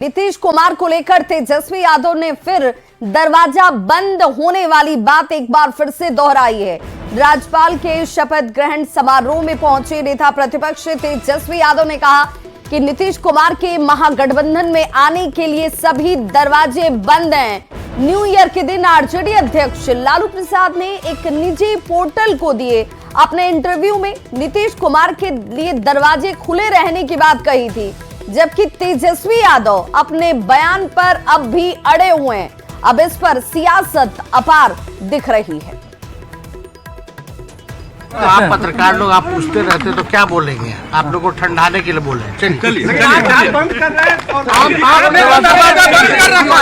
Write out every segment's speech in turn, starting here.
नीतीश कुमार को लेकर तेजस्वी यादव ने फिर दरवाजा बंद होने वाली बात एक बार फिर से दोहराई है। राज्यपाल के शपथ ग्रहण समारोह में पहुंचे नेता प्रतिपक्ष तेजस्वी यादव ने कहा कि नीतीश कुमार के महागठबंधन में आने के लिए सभी दरवाजे बंद हैं। न्यू ईयर के दिन आरजेडी अध्यक्ष लालू प्रसाद ने एक निजी पोर्टल को दिए अपने इंटरव्यू में नीतीश कुमार के लिए दरवाजे खुले रहने की बात कही थी, जबकि तेजस्वी यादव अपने बयान पर अब भी अड़े हुए हैं। अब इस पर सियासत अपार दिख रही है। आप पत्रकार लोग आप पूछते रहते तो क्या बोलेंगे? आप लोग को ठंडाने के लिए बोले। चलिए बंद कर रहे हैं और आपने दरवाजा बंद कर रखा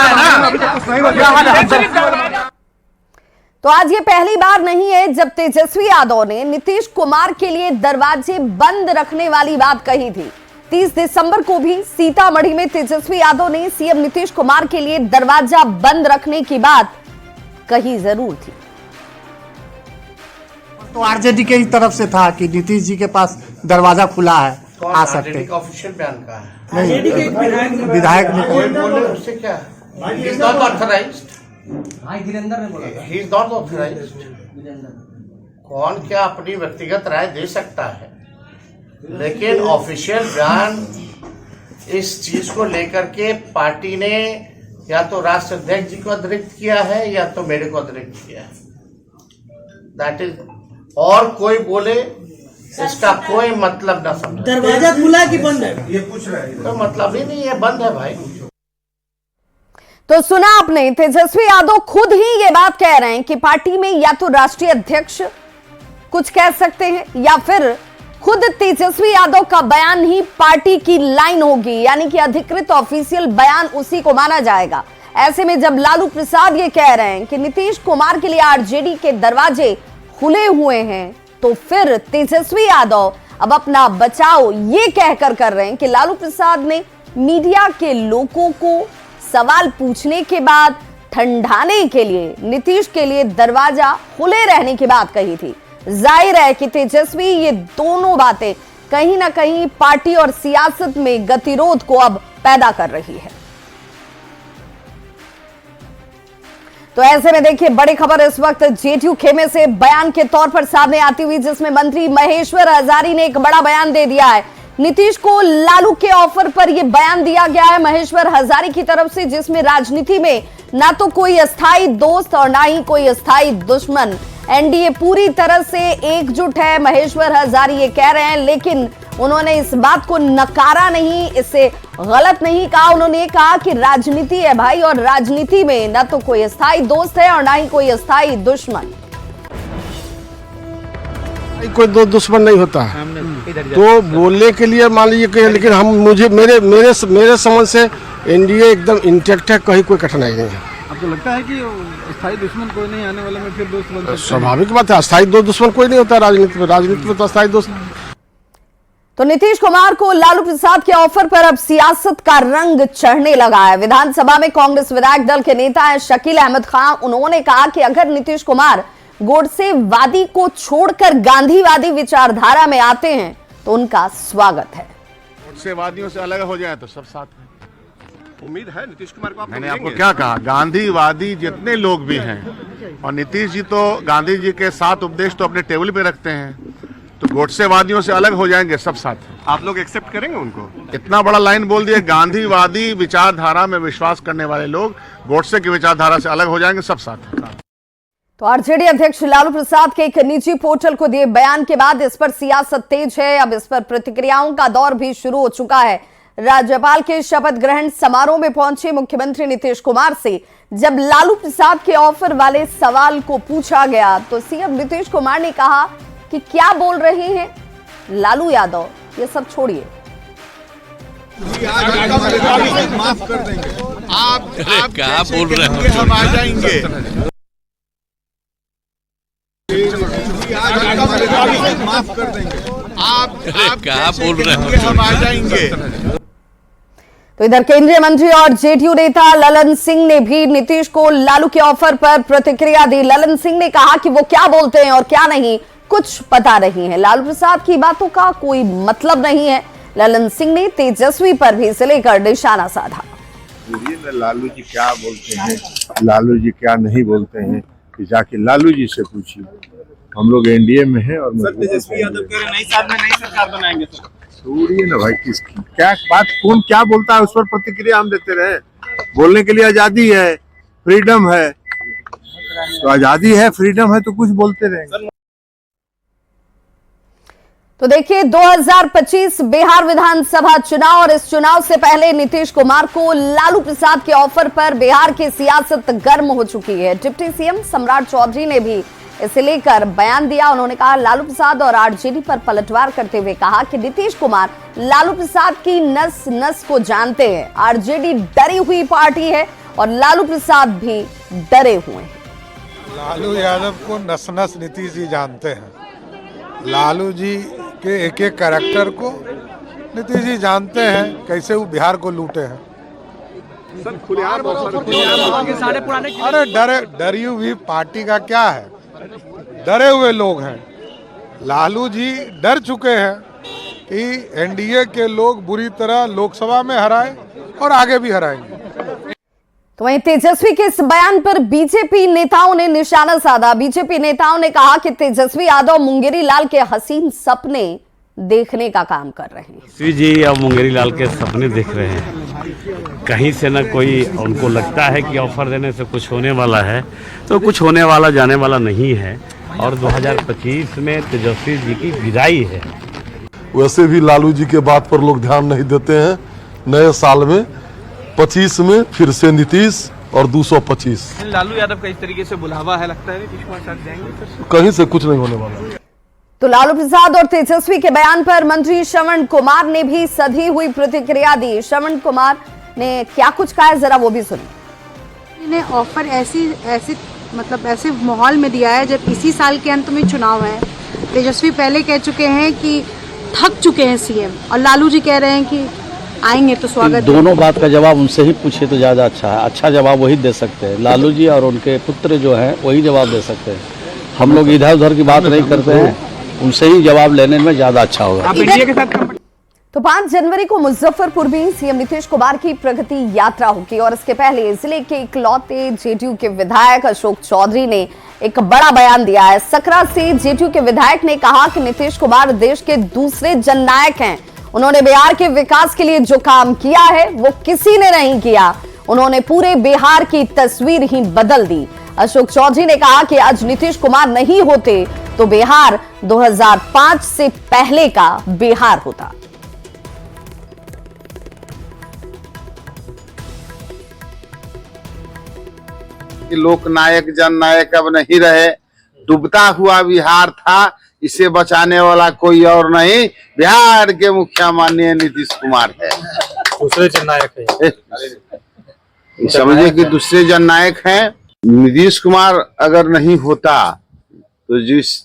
है ना। तो आज ये पहली बार नहीं है जब तेजस्वी यादव ने नीतीश कुमार के लिए दरवाजे बंद रखने वाली बात कही थी। 30 दिसंबर को भी सीतामढ़ी में तेजस्वी यादव ने सीएम नीतीश कुमार के लिए दरवाजा बंद रखने की बात कही जरूर थी। तो आरजेडी के तरफ से था कि नीतीश जी के पास दरवाजा खुला है, आ सकते। ऑफिशियल बयान का है, नहीं विधायक ने बोले उससे क्या? He is not authorised. He is not authorised. कौन क्या अपनी व्यक्तिगत राय दे सकता है, लेकिन ऑफिशियल बयान इस चीज को लेकर के पार्टी ने या तो राष्ट्र अध्यक्ष जी को अतिरिक्त किया है या तो मेरे को अतिरिक्त किया है। दैट इज, और कोई बोले इसका कोई मतलब ना समझे। दरवाजा खुला कि बंद है ये पूछ रहा है, कोई मतलब ही नहीं है, बंद है भाई। तो सुना आपने, तेजस्वी यादव खुद ही ये बात कह रहे हैं कि पार्टी में या तो राष्ट्रीय अध्यक्ष कुछ कह सकते हैं या फिर खुद तेजस्वी यादव का बयान ही पार्टी की लाइन होगी, यानी कि अधिकृत ऑफिशियल बयान उसी को माना जाएगा। ऐसे में जब लालू प्रसाद ये कह रहे हैं कि नीतीश कुमार के लिए आरजेडी के दरवाजे खुले हुए हैं, तो फिर तेजस्वी यादव अब अपना बचाव ये कहकर कर रहे हैं कि लालू प्रसाद ने मीडिया के लोगों को सवाल पूछने के बाद ठंडाने के लिए नीतीश के लिए दरवाजा खुले रहने की बात कही थी। जाहिर है कि तेजस्वी ये दोनों बातें कहीं ना कहीं पार्टी और सियासत में गतिरोध को अब पैदा कर रही है। तो ऐसे में देखिए, बड़ी खबर इस वक्त जेडीयू खेमे से बयान के तौर पर सामने आती हुई, जिसमें मंत्री महेश्वर हजारी ने एक बड़ा बयान दे दिया है। नीतीश को लालू के ऑफर पर यह बयान दिया गया है महेश्वर हजारी की तरफ से, जिसमें राजनीति में ना तो कोई अस्थाई दोस्त और ना ही कोई अस्थाई दुश्मन, एनडीए पूरी तरह से एकजुट है, महेश्वर हजारी ये कह रहे हैं। लेकिन उन्होंने इस बात को नकारा नहीं, इससे गलत नहीं कहा। उन्होंने कहा कि राजनीति है भाई, और राजनीति में ना तो कोई अस्थाई दोस्त है और ना ही कोई अस्थाई दुश्मन। कोई दो दुश्मन नहीं होता है, तो बोलने के लिए मान लीजिए कि, लेकिन हम मेरे समझ से एनडीए एकदम इंटैक्ट है, कहीं कोई कठिनाई नहीं है। आपको लगता है कि अस्थाई दुश्मन कोई नहीं आने वाले में फिर दोस्त बन सकते हैं? स्वाभाविक बात है, अस्थाई दो दुश्मन कोई नहीं होता राजनीति में तो अस्थाई दोस्त। तो नीतीश कुमार को लालू प्रसाद के ऑफर पर अब सियासत का रंग चढ़ने लगा है। विधानसभा में कांग्रेस विधायक दल के नेता है शकील अहमद खान, उन्होंने कहा कि अगर नीतीश कुमार गोडसेवादी को छोड़कर गांधीवादी विचारधारा में आते हैं तो उनका स्वागत है। गोडसेवादियों से अलग हो जाए तो सब साथ हैं। उम्मीद है नीतीश कुमार को। मैंने आपको क्या कहा, गांधीवादी जितने लोग भी हैं, और नीतीश जी तो गांधी जी के 7 उपदेश तो अपने टेबल पे रखते हैं, तो गोडसेवादियों से अलग हो जाएंगे सब साथ। आप लोग एक्सेप्ट करेंगे उनको? इतना बड़ा लाइन बोल दिया, गांधीवादी विचारधारा में विश्वास करने वाले लोग गोडसे की विचारधारा से अलग हो जाएंगे सब साथ। तो आरजेडी अध्यक्ष लालू प्रसाद के एक निजी पोर्टल को दिए बयान के बाद इस पर सियासत तेज है। अब इस पर प्रतिक्रियाओं का दौर भी शुरू हो चुका है। राज्यपाल के शपथ ग्रहण समारोह में पहुंचे मुख्यमंत्री नीतीश कुमार से जब लालू प्रसाद के ऑफर वाले सवाल को पूछा गया, तो सीएम नीतीश कुमार ने कहा कि क्या बोल रहे हैं लालू यादव, ये सब छोड़िए। माफ कर देंगे, आप क्या बोल रहे हैं? हम आ जाएंगे, माफ कर देंगे, आप क्या बोल रहे हैं? हम आ जाएंगे। तो इधर केंद्रीय मंत्री और जेडीयू नेता ललन सिंह ने भी नीतीश को लालू के ऑफर पर प्रतिक्रिया दी। ललन सिंह ने कहा कि वो क्या बोलते हैं और क्या नहीं कुछ पता नहीं है, लालू प्रसाद की बातों का कोई मतलब नहीं है। ललन सिंह ने तेजस्वी पर भी इसे लेकर निशाना साधा। छोड़िए ना, लालू जी क्या बोलते हैं, लालू जी क्या नहीं बोलते हैं, कि जाके लालू जी से पूछिए। हम लोग एनडीए में हैं और तेजस्वी यादव कह रहे नई साल में नई सरकार बनाएंगे। छोड़िए ना भाई, किसकी क्या बात, कौन क्या बोलता है उस पर प्रतिक्रिया हम देते रहे। बोलने के लिए आजादी है, फ्रीडम है, तो आजादी है, फ्रीडम है, तो कुछ बोलते रहेंगे। तो देखिए 2025 बिहार विधानसभा चुनाव और इस चुनाव से पहले नीतीश कुमार को लालू प्रसाद के ऑफर पर बिहार की सियासत गर्म हो चुकी है। डिप्टी सीएम सम्राट चौधरी ने भी इसे लेकर बयान दिया। उन्होंने कहा लालू प्रसाद और आरजेडी पर पलटवार करते हुए कहा कि नीतीश कुमार लालू प्रसाद की नस नस को जानते हैं। आरजेडी डरी हुई पार्टी है और लालू प्रसाद भी डरे हुए हैं। लालू यादव को नस नस नीतीश जी जानते हैं। लालू जी के एक एक कैरेक्टर को नीतीश जी जानते हैं, कैसे वो बिहार को लूटे हैं। अरे डरी हुई पार्टी का क्या है, डरे हुए लोग हैं। लालू जी डर चुके हैं कि एनडीए के लोग बुरी तरह लोकसभा में हराए और आगे भी हराएंगे। तो वहीं तेजस्वी के इस बयान पर बीजेपी नेताओं ने निशाना साधा। बीजेपी नेताओं ने कहा कि तेजस्वी यादव मुंगेरी लाल के हसीन सपने देखने का काम कर रहे हैं। तेजस्वी जी अब मुंगेरी लाल के सपने देख रहे हैं। कहीं से न कोई उनको लगता है कि ऑफर देने से कुछ होने वाला है, तो कुछ होने वाला जाने वाला नहीं है। और 2025 में तेजस्वी जी की विदाई है। वैसे भी लालू जी के बात पर लोग ध्यान नहीं देते हैं। नए साल में 25 में फिर से नीतीश और 225। लालू यादव का इस तरीके से बुलावा है, लगता है नीतीश कुमार साथ जाएंगे। कहीं से कुछ नहीं होने वाला। तो लालू प्रसाद और तेजस्वी के बयान पर मंत्री श्रवण कुमार ने भी सधी हुई प्रतिक्रिया दी। श्रवण कुमार ने क्या कुछ कहा है, जरा वो भी सुनिए। ने ऑफर ऐसे माहौल में दिया है जब इसी साल के अंत में चुनाव है। तेजस्वी पहले कह चुके हैं कि थक चुके हैं सीएम, और लालू जी कह रहे हैं कि आएंगे तो स्वागत। दोनों बात का जवाब उनसे ही पूछे तो ज्यादा अच्छा है। अच्छा जवाब वही दे सकते हैं। लालू जी और उनके पुत्र जो हैं वही जवाब दे सकते हैं। हम लोग इधर उधर की बात नहीं करते हैं, उनसे ही जवाब लेने में ज्यादा अच्छा होगा। तो 5 जनवरी को मुजफ्फरपुर में सीएम नीतीश कुमार की प्रगति यात्रा होगी और इसके पहले जिले के इकलौते जेडीयू के विधायक अशोक चौधरी ने एक बड़ा बयान दिया है। सकरा से जेडीयू के विधायक ने कहा कि नीतीश कुमार देश के दूसरे जननायक हैं। उन्होंने बिहार के विकास के लिए जो काम किया है वो किसी ने नहीं किया। उन्होंने पूरे बिहार की तस्वीर ही बदल दी। अशोक चौधरी ने कहा कि आज नीतीश कुमार नहीं होते तो बिहार 2005 से पहले का बिहार होता। लोकनायक जननायक अब नहीं रहे, डूबता हुआ बिहार था। इसे बचाने वाला कोई और नहीं, बिहार के मुखिया माननीय नीतीश कुमार है। दूसरे जननायक है, समझिए कि दूसरे जननायक हैं। नीतीश कुमार अगर नहीं होता तो जिस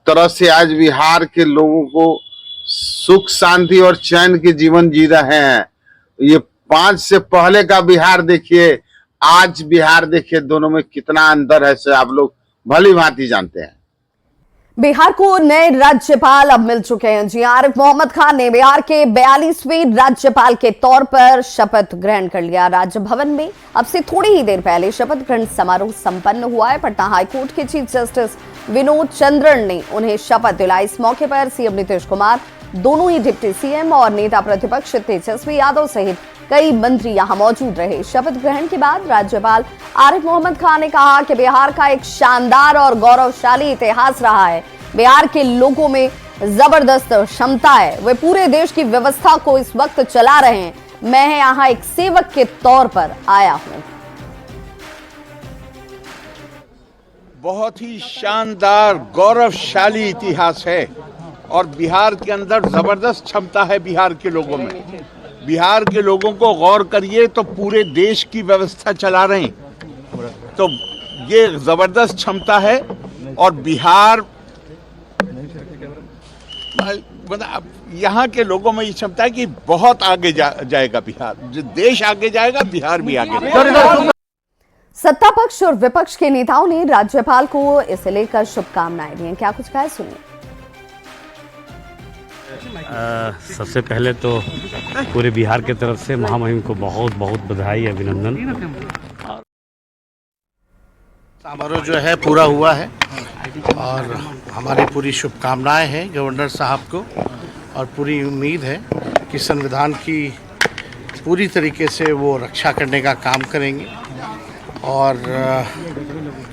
तरह से आज बिहार के लोगों को सुख शांति और चैन के जीवन जी रहे हैं, ये 5 से पहले का बिहार देखिए, आज बिहार देखिए, दोनों में कितना अंतर है से आप लोग भली भांति जानते हैं। बिहार को नए राज्यपाल अब मिल चुके हैं। जी आरिफ मोहम्मद खान ने बिहार के 42वें राज्यपाल के तौर पर शपथ ग्रहण कर लिया। राजभवन में अब से थोड़ी ही देर पहले शपथ ग्रहण समारोह संपन्न हुआ है। पटना हाईकोर्ट के चीफ जस्टिस विनोद चंद्रन ने उन्हें शपथ दिलाई। इस मौके पर सीएम नीतीश कुमार, दोनों ही डिप्टी सीएम और नेता प्रतिपक्ष तेजस्वी यादव सहित कई मंत्री यहां मौजूद रहे। शपथ ग्रहण के बाद राज्यपाल आरिफ मोहम्मद खान ने कहा कि बिहार का एक शानदार और गौरवशाली इतिहास रहा है। बिहार के लोगों में जबरदस्त क्षमता है, वे पूरे देश की व्यवस्था को इस वक्त चला रहे हैं। मैं यहाँ एक सेवक के तौर पर आया हूं। बहुत ही शानदार गौरवशाली इतिहास है और बिहार के अंदर जबरदस्त क्षमता है। बिहार के लोगों में, बिहार के लोगों को गौर करिए तो पूरे देश की व्यवस्था चला रहे हैं, तो ये जबरदस्त क्षमता है। और बिहार यहाँ के लोगों में ये क्षमता है कि बहुत आगे जाएगा बिहार। जो देश आगे जाएगा, बिहार भी आगे जाएगा। सत्ता पक्ष और विपक्ष के नेताओं ने राज्यपाल को इसे लेकर शुभकामनाएं दी हैं। क्या कुछ कहा है, सुनिए। सबसे पहले तो पूरे बिहार की तरफ से महामहिम को बहुत बहुत बधाई, अभिनंदन। समारोह जो है पूरा हुआ है और हमारी पूरी शुभकामनाएं हैं गवर्नर साहब को और पूरी उम्मीद है कि संविधान की पूरी तरीके से वो रक्षा करने का काम करेंगे और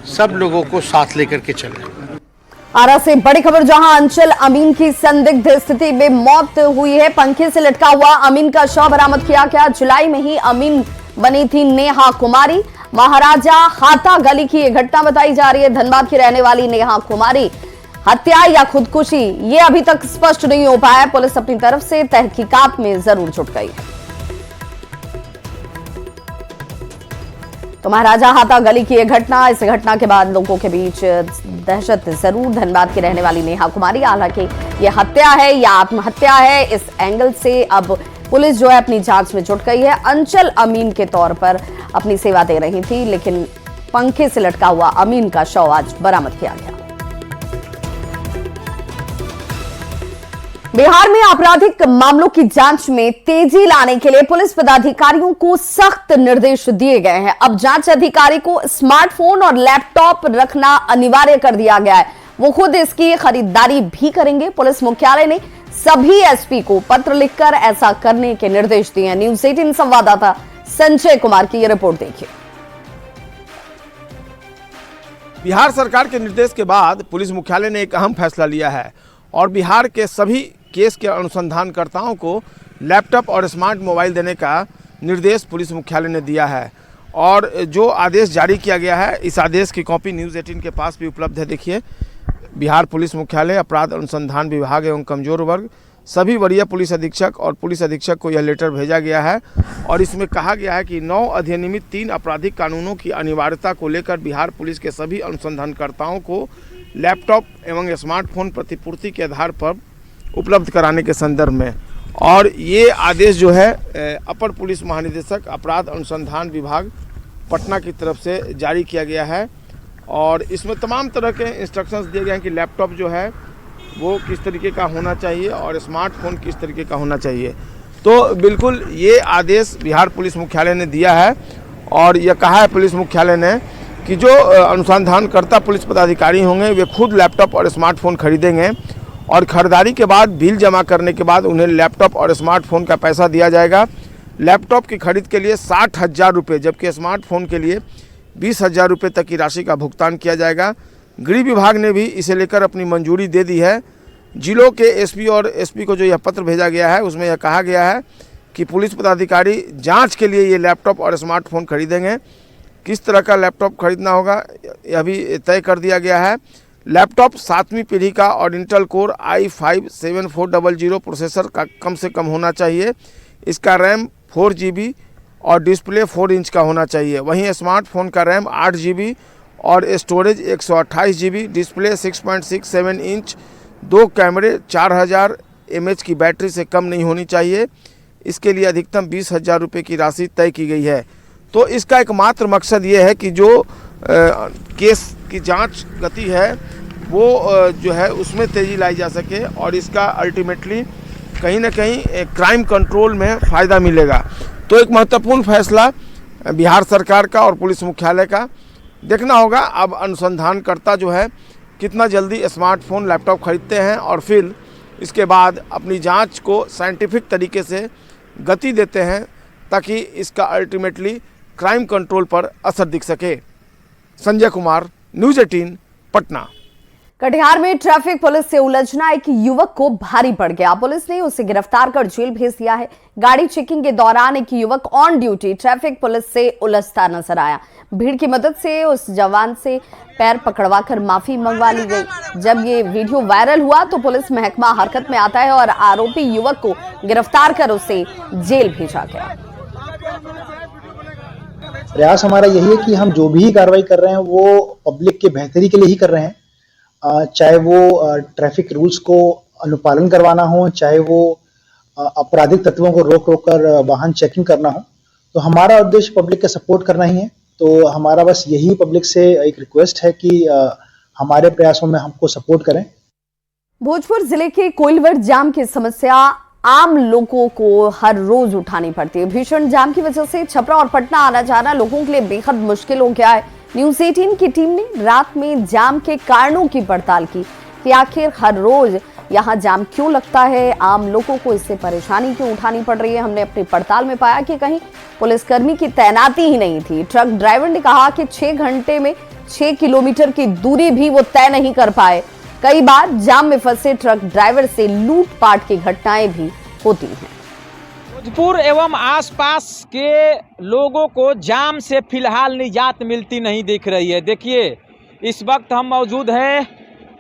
सब लोगों को साथ लेकर के चलें। आरा से बड़ी खबर, जहां अंचल अमीन की संदिग्ध स्थिति में मौत हुई है। पंखे से लटका हुआ अमीन का शव बरामद किया गया। जुलाई में ही अमीन बनी थी नेहा कुमारी। महाराजा हाथा गली की यह घटना बताई जा रही है। धनबाद की रहने वाली नेहा कुमारी हत्या या खुदकुशी, ये अभी तक स्पष्ट नहीं हो पाया। पुलिस अपनी तरफ से तहकीकात में जरूर जुट गई है। तो महाराजा हाथा गली की यह घटना, इस घटना के बाद लोगों के बीच दहशत जरूर। धनबाद की रहने वाली नेहा कुमारी, हालांकि यह हत्या है या आत्महत्या है, इस एंगल से अब पुलिस जो है अपनी जांच में जुट गई है। अंचल अमीन के तौर पर अपनी सेवा दे रही थी, लेकिन पंखे से लटका हुआ अमीन का शव आज बरामद किया गया। बिहार में आपराधिक मामलों की जांच में तेजी लाने के लिए पुलिस पदाधिकारियों को सख्त निर्देश दिए गए हैं। अब जांच अधिकारी को स्मार्टफोन और लैपटॉप रखना अनिवार्य कर दिया गया है। वो खुद इसकी खरीदारी भी करेंगे। पुलिस मुख्यालय ने सभी एसपी को पत्र लिखकर ऐसा करने के निर्देश दिए हैं। न्यूज़ 18 संवाददाता संजय कुमार की यह रिपोर्ट देखिए। बिहार सरकार के निर्देश के बाद पुलिस मुख्यालय ने एक अहम फैसला लिया है और बिहार के सभी केस के अनुसंधानकर्ताओं को लैपटॉप और स्मार्ट मोबाइल देने का निर्देश पुलिस मुख्यालय ने दिया है। और जो आदेश जारी किया गया है, इस आदेश की कॉपी न्यूज़ 18 के पास भी उपलब्ध है। देखिए, बिहार पुलिस मुख्यालय, अपराध अनुसंधान विभाग एवं कमजोर वर्ग, सभी वरीय पुलिस अधीक्षक और पुलिस अधीक्षक को यह लेटर भेजा गया है और इसमें कहा गया है कि 9 अधिनियमित 3 आपराधिक कानूनों की अनिवार्यता को लेकर बिहार पुलिस के सभी अनुसंधानकर्ताओं को लैपटॉप एवं स्मार्टफोन प्रतिपूर्ति के आधार पर उपलब्ध कराने के संदर्भ में। और ये आदेश जो है अपर पुलिस महानिदेशक अपराध अनुसंधान विभाग पटना की तरफ से जारी किया गया है और इसमें तमाम तरह के इंस्ट्रक्शंस दिए गए हैं कि लैपटॉप जो है वो किस तरीके का होना चाहिए और स्मार्टफोन किस तरीके का होना चाहिए। तो बिल्कुल ये आदेश बिहार पुलिस मुख्यालय ने दिया है और यह कहा है पुलिस मुख्यालय ने कि जो अनुसंधानकर्ता पुलिस पदाधिकारी होंगे वे खुद लैपटॉप और स्मार्टफोन खरीदेंगे और खरीदारी के बाद बिल जमा करने के बाद उन्हें लैपटॉप और स्मार्टफोन का पैसा दिया जाएगा। लैपटॉप की खरीद के लिए 60,000 रुपये जबकि स्मार्टफोन के लिए 20,000 रुपये तक की राशि का भुगतान किया जाएगा। गृह विभाग ने भी इसे लेकर अपनी मंजूरी दे दी है। जिलों के एसपी और एसपी को जो यह पत्र भेजा गया है उसमें यह कहा गया है कि पुलिस पदाधिकारी जांच के लिए ये लैपटॉप और स्मार्टफोन खरीदेंगे। किस तरह का लैपटॉप खरीदना होगा यह भी तय कर दिया गया है। लैपटॉप 7वीं पीढ़ी का और इंटेल कोर i5-7400 प्रोसेसर का कम से कम होना चाहिए। इसका रैम 4 GB और डिस्प्ले 4 इंच का होना चाहिए। वहीं स्मार्टफोन का रैम 8 GB और स्टोरेज 128 GB, डिस्प्ले 6.67 इंच, 2 कैमरे, 4000 mAh की बैटरी से कम नहीं होनी चाहिए। इसके लिए अधिकतम 20,000 रुपये की राशि तय की गई है। तो इसका एकमात्र मकसद ये है कि जो केस की जांच गति है वो जो है उसमें तेज़ी लाई जा सके और इसका अल्टीमेटली कहीं ना कहीं क्राइम कंट्रोल में फ़ायदा मिलेगा। तो एक महत्वपूर्ण फैसला बिहार सरकार का और पुलिस मुख्यालय का। देखना होगा अब अनुसंधानकर्ता जो है कितना जल्दी स्मार्टफोन लैपटॉप खरीदते हैं और फिर इसके बाद अपनी जांच को साइंटिफिक तरीके से गति देते हैं ताकि इसका अल्टीमेटली क्राइम कंट्रोल पर असर दिख सके। संजय कुमार, न्यूज़ 18 पटना। कटिहार में ट्रैफिक पुलिस से उलझना एक युवक को भारी पड़ गया। पुलिस ने उसे गिरफ्तार कर जेल भेज दिया है। गाड़ी चेकिंग के दौरान एक युवक ऑन ड्यूटी ट्रैफिक पुलिस से उलझता नजर आया। भीड़ की मदद से उस जवान से पैर पकड़वाकर माफी मंगवा ली गई। जब ये वीडियो वायरल हुआ तो पुलिस महकमा हरकत में आता है और आरोपी युवक को गिरफ्तार कर उसे जेल भेजा गया। प्रयास हमारा यही है कि हम जो भी कार्रवाई कर रहे हैं वो पब्लिक के बेहतरी के लिए ही कर रहे हैं। चाहे वो ट्रैफिक रूल्स को अनुपालन करवाना हो, चाहे वो आपराधिक तत्वों को रोक कर वाहन चेकिंग करना हो, तो हमारा उद्देश्य पब्लिक का सपोर्ट करना ही है। तो हमारा बस यही पब्लिक से एक रिक्वेस्ट है कि हमारे प्रयासों में हमको सपोर्ट करें। भोजपुर जिले के कोइलवर जाम की समस्या आम लोगों को हर रोज उठानी पड़ती है। भीषण जाम की वजह से छपरा और पटना आना जाना लोगों के लिए बेहद मुश्किल हो गया है। न्यूज़ 18 की टीम ने रात में जाम के कारणों की पड़ताल की कि आखिर हर रोज यहां जाम क्यों लगता है, आम लोगों को इससे परेशानी क्यों उठानी पड़ रही है। हमने अपनी पड़ताल में पाया कि कहीं पुलिसकर्मी की तैनाती ही नहीं थी। ट्रक ड्राइवर ने कहा कि 6 घंटे में 6 किलोमीटर की दूरी भी वो तय नहीं कर पाए। कई बार जाम में फंसे ट्रक ड्राइवर से लूटपाट की घटनाएं भी होती हैं। भोजपुर एवं आसपास के लोगों को जाम से फिलहाल निजात मिलती नहीं दिख रही है। देखिए, इस वक्त हम मौजूद हैं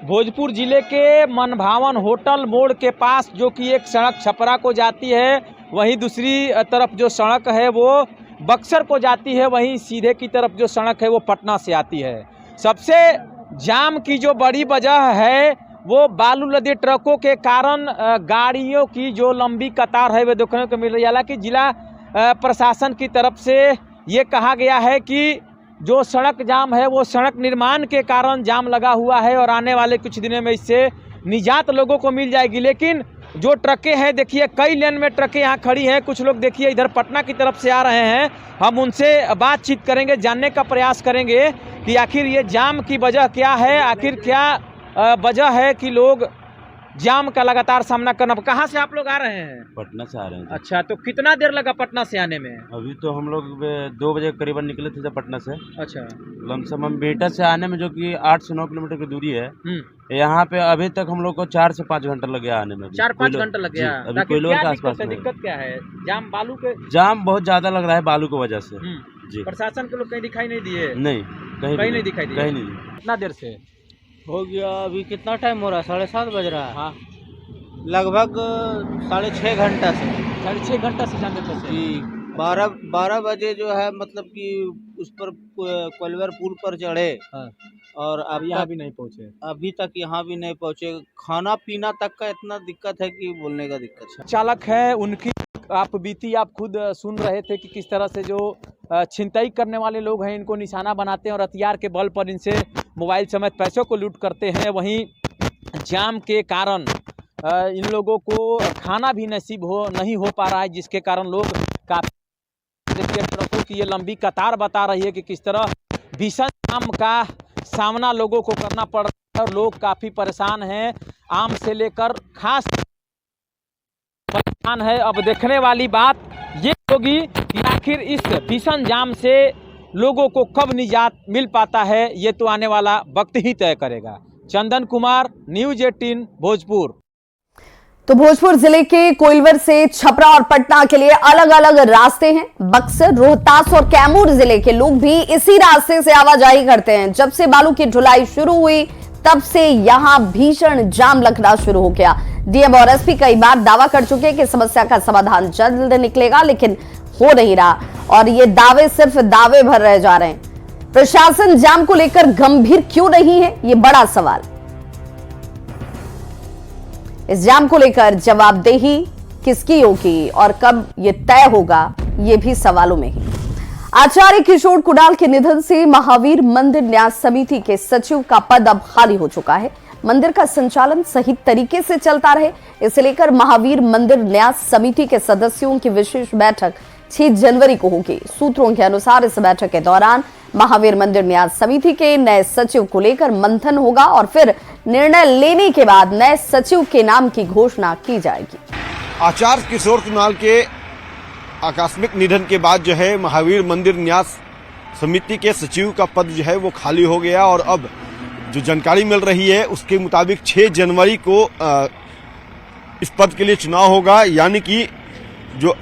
भोजपुर जिले के मनभावन होटल मोड़ के पास, जो कि एक सड़क छपरा को जाती है, वहीं दूसरी तरफ जो सड़क है वो बक्सर को जाती है, वहीं सीधे की तरफ जो सड़क है वो पटना से आती है। सबसे जाम की जो बड़ी वजह है वो बालू लदे ट्रकों के कारण गाड़ियों की जो लंबी कतार है वो देखने को मिल रही है। हालांकि जिला प्रशासन की तरफ से ये कहा गया है कि जो सड़क जाम है वो सड़क निर्माण के कारण जाम लगा हुआ है और आने वाले कुछ दिनों में इससे निजात लोगों को मिल जाएगी। लेकिन जो ट्रकें हैं, देखिए कई लेन में ट्रकें यहाँ खड़ी हैं। कुछ लोग देखिए इधर पटना की तरफ से आ रहे हैं। हम उनसे बातचीत करेंगे, जानने का प्रयास करेंगे कि आखिर ये जाम की वजह क्या है, आखिर क्या वजह है कि लोग जाम का लगातार सामना करना। कहाँ से आप लोग आ रहे हैं? पटना से आ रहे हैं। अच्छा, तो कितना देर लगा पटना से आने में? अभी तो हम लोग 2 बजे करीबन निकले थे पटना से। अच्छा, लमसम हम बेटा से आने में, जो कि 8 से 9 किलोमीटर की दूरी है, यहाँ पे अभी तक हम लोग को 4 से 5 घंटा लग गया आने में। 4-5 घंटा लग गया। अभी कोइलवर के आसपास में दिक्कत क्या है? जाम बालू के जाम बहुत ज्यादा लग रहा है बालू की वजह से जी। प्रशासन के लोग कहीं दिखाई नहीं दिए? नहीं, कहीं नहीं दिखाई दिए। कहीं नहीं। कितना देर से हो गया? अभी कितना टाइम हो रहा है? 7:30 बज रहा है। हाँ, लगभग 6.5 घंटा से। 6.5 घंटा से जाम में फंसे जी। 12 बजे जो है, मतलब कि उस पर कोइलवर पुल पर चढ़े। हाँ। और अब यहाँ भी नहीं पहुँचे। अभी तक यहाँ भी नहीं पहुँचे। खाना पीना तक का इतना दिक्कत है कि बोलने का दिक्कत है। चालक है, उनकी आप बीती आप खुद सुन रहे थे कि किस तरह से जो छिनतई करने वाले लोग हैं इनको निशाना बनाते हैं और हथियार के बल पर इनसे मोबाइल समेत पैसों को लूट करते हैं। वहीं जाम के कारण इन लोगों को खाना भी नसीब नहीं हो पा रहा है, जिसके कारण लोग काफी, देखिए ट्रकों की ये लंबी कतार बता रही है कि किस तरह भीषण जाम का सामना लोगों को करना पड़ रहा है और लोग काफ़ी परेशान हैं। आम से लेकर खास परेशान है। अब देखने वाली बात ये होगी कि आखिर इस भीषण जाम से लोगों को कब निजात मिल पाता है, ये तो आने वाला वक्त ही तय करेगा। चंदन कुमार, न्यूज़ 18 भोजपुर। तो भोजपुर जिले के कोइलवर से छपरा और पटना के लिए अलग अलग रास्ते हैं। बक्सर, रोहतास और कैमूर जिले के लोग भी इसी रास्ते से आवाजाही करते हैं। जब से बालू की ढुलाई शुरू हुई तब से यहां भीषण जाम लगना शुरू हो गया। डीएम और एसपी कई बार दावा कर चुके हैं कि समस्या का समाधान जल्द निकलेगा, लेकिन हो नहीं रहा और ये दावे सिर्फ दावे भर रह जा रहे हैं। प्रशासन जाम को लेकर गंभीर क्यों नहीं है, ये बड़ा सवाल। इस जाम को लेकर जवाबदेही किसकी होगी और कब ये तय होगा, ये भी सवालों में है। आचार्य किशोर कुणाल के निधन से महावीर मंदिर न्यास समिति के सचिव का पद अब खाली हो चुका है। मंदिर का संचालन सही तरीके से चलता रहे, इसे लेकर महावीर मंदिर न्यास समिति के सदस्यों की विशेष बैठक 6 जनवरी को होगी। सूत्रों के अनुसार इस बैठक के दौरान महावीर मंदिर न्यास समिति के नए सचिव को लेकर मंथन होगा और फिर निर्णय लेने के बाद नए सचिव के नाम की घोषणा की जाएगी। आचार्य किशोर कुणाल के आकस्मिक निधन के बाद जो है महावीर मंदिर न्यास समिति के सचिव का पद जो है वो खाली हो गया और अब जो जानकारी मिल रही है उसके मुताबिक 6 जनवरी को इस पद के लिए चुनाव होगा। यानी कि जो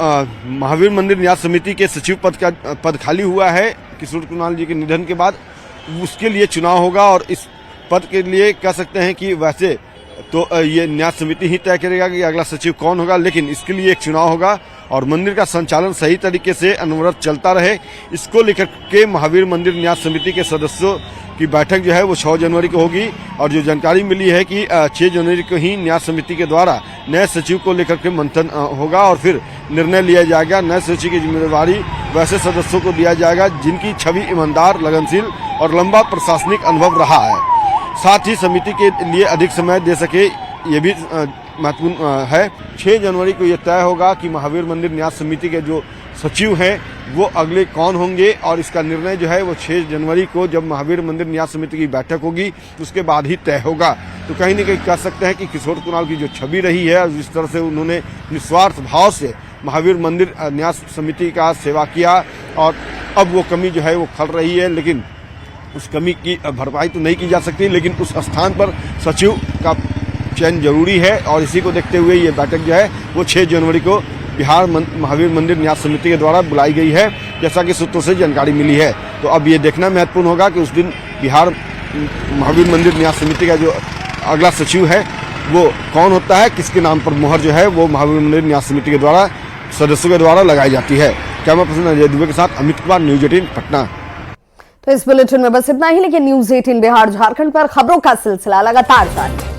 महावीर मंदिर न्यास समिति के सचिव पद खाली हुआ है किशोर कुणाल जी के निधन के बाद, उसके लिए चुनाव होगा और इस पद के लिए कह सकते हैं कि वैसे तो ये न्यास समिति ही तय करेगा कि अगला सचिव कौन होगा, लेकिन इसके लिए एक चुनाव होगा और मंदिर का संचालन सही तरीके से अनवरत चलता रहे, इसको लेकर के महावीर मंदिर न्यास समिति के सदस्यों की बैठक जो है वो 6 जनवरी को होगी। और जो जानकारी मिली है कि 6 जनवरी को ही न्यास समिति के द्वारा नए सचिव को लेकर के मंथन होगा और फिर निर्णय लिया जाएगा। नए सचिव की जिम्मेदारी वैसे सदस्यों को दिया जाएगा जिनकी छवि ईमानदार, लगनशील और लंबा प्रशासनिक अनुभव रहा है। साथ ही समिति के लिए अधिक समय दे सके ये भी महत्वपूर्ण है। 6 जनवरी को ये तय होगा कि महावीर मंदिर न्यास समिति के जो सचिव हैं वो अगले कौन होंगे, और इसका निर्णय जो है वो 6 जनवरी को जब महावीर मंदिर न्यास समिति की बैठक होगी उसके बाद ही तय होगा। तो कहीं न कहीं कह सकते हैं कि किशोर कुणाल की जो छवि रही है, जिस तरह से उन्होंने निस्वार्थ भाव से महावीर मंदिर न्यास समिति का सेवा किया, और अब वो कमी जो है वो खल रही है, लेकिन उस कमी की भरपाई तो नहीं की जा सकती, लेकिन उस स्थान पर सचिव का चयन जरूरी है। और इसी को देखते हुए ये बैठक जो है वो 6 जनवरी को बिहार महावीर मंदिर न्यास समिति के द्वारा बुलाई गई है, जैसा कि सूत्रों से जानकारी मिली है। तो अब ये देखना महत्वपूर्ण होगा कि उस दिन बिहार महावीर मंदिर न्यास समिति का जो अगला सचिव है वो कौन होता है, किसके नाम पर मुहर जो है वो महावीर मंदिर न्यास समिति के द्वारा सदस्यों के द्वारा लगाई जाती है। कैमरा पर्सन अजय दुबे के साथ अमित कुमार, न्यूज 18 पटना। तो इस बुलेटिन में बस इतना ही, लेकिन न्यूज 18 बिहार झारखंड पर खबरों का सिलसिला लगातार जारी है।